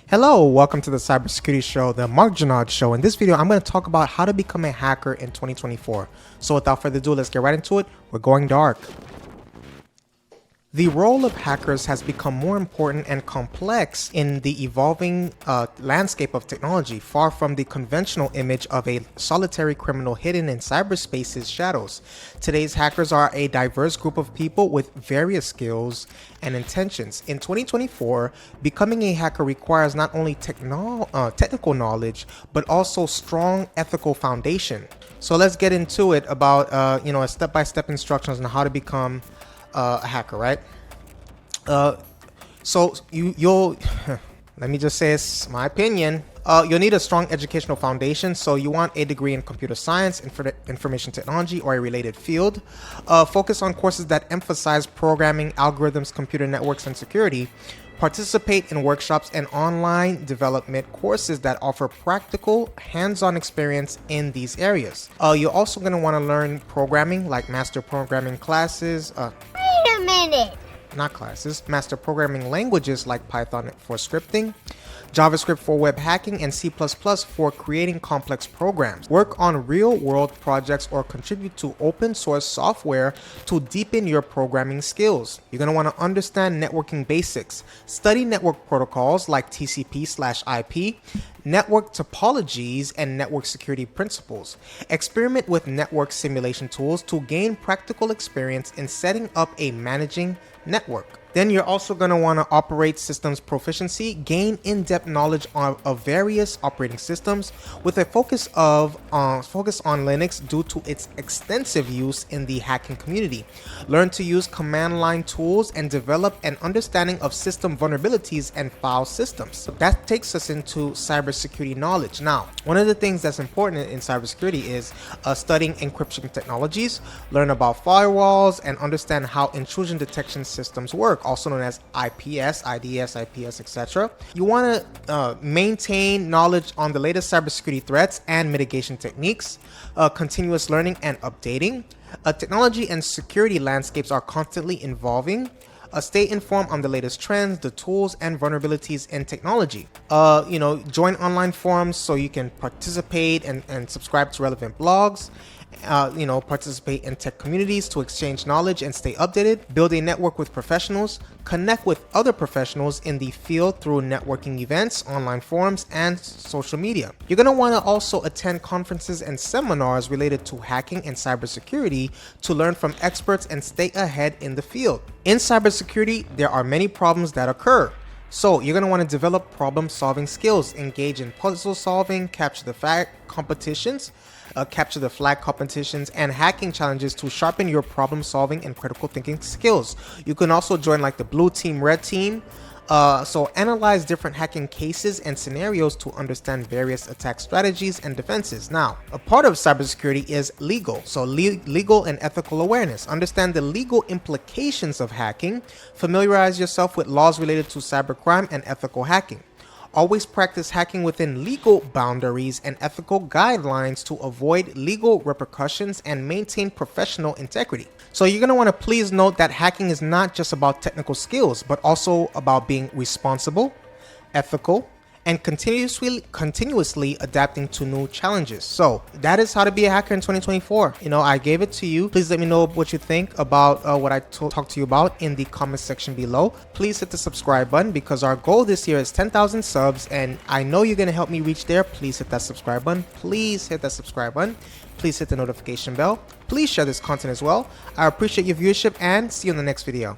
Hello, welcome to the Cybersecurity Show, the Mark Janard Show. In this video, I'm going to talk about how to become a hacker in 2024. So without further ado, let's get right into it. We're going dark. The role of hackers has become more important and complex in the evolving landscape of technology, far from the conventional image of a solitary criminal hidden in cyberspace's shadows. Today's hackers are a diverse group of people with various skills and intentions. In 2024, becoming a hacker requires not only technical knowledge, but also strong ethical foundation. So let's get into it about a step-by-step instructions on how to become a hacker, right? So you'll let me just say it's my opinion. You'll need a strong educational foundation, so you want a degree in computer science, information technology, or a related field. Focus on courses that emphasize programming, algorithms, computer networks, and security. Participate in workshops and online development courses that offer practical, hands-on experience in these areas. You're also going to want to learn programming, like master programming classes. Wait a minute. Not classes, master programming languages like Python for scripting, JavaScript for web hacking, and C++ for creating complex programs. Work on real-world projects or contribute to open source software to deepen your programming skills. You're going to want to understand networking basics. Study network protocols like TCP/IP, network topologies, and network security principles. Experiment with network simulation tools to gain practical experience in setting up a managing network. Then you're also going to want to operate systems proficiency, gain in-depth knowledge of various operating systems with a focus on Linux due to its extensive use in the hacking community. Learn to use command line tools and develop an understanding of system vulnerabilities and file systems. So that takes us into cybersecurity knowledge. Now, one of the things that's important in cybersecurity is studying encryption technologies, learn about firewalls, and understand how intrusion detection systems work, also known as IPS, IDS, etc. You want to maintain knowledge on the latest cybersecurity threats and mitigation techniques, continuous learning and updating. Technology and security landscapes are constantly evolving. Stay informed on the latest trends, the tools, and vulnerabilities in technology. Join online forums so you can participate and subscribe to relevant blogs. Participate in tech communities to exchange knowledge and stay updated. Build a network with professionals. Connect with other professionals in the field through networking events, online forums, and social media. You're going to want to also attend conferences and seminars related to hacking and cybersecurity to learn from experts and stay ahead in the field. In cybersecurity, there are many problems that occur. So you're going to want to develop problem-solving skills, engage in puzzle solving, capture the flag competitions, and hacking challenges to sharpen your problem-solving and critical thinking skills. You can also join like the blue team, red team. So analyze different hacking cases and scenarios to understand various attack strategies and defenses. Now, a part of cybersecurity is legal. So legal and ethical awareness. Understand the legal implications of hacking. Familiarize yourself with laws related to cybercrime and ethical hacking. Always practice hacking within legal boundaries and ethical guidelines to avoid legal repercussions and maintain professional integrity. So you're going to want to please note that hacking is not just about technical skills, but also about being responsible, ethical, and continuously adapting to new challenges. So that is how to be a hacker in 2024. I gave it to you. Please let me know what you think about what I talked to you about in the comment section below. Please hit the subscribe button because our goal this year is 10,000 subs, and I know you're going to help me reach there. Please hit that subscribe button. Please hit that subscribe button. Please hit the notification bell. Please share this content as well. I appreciate your viewership and see you in the next video.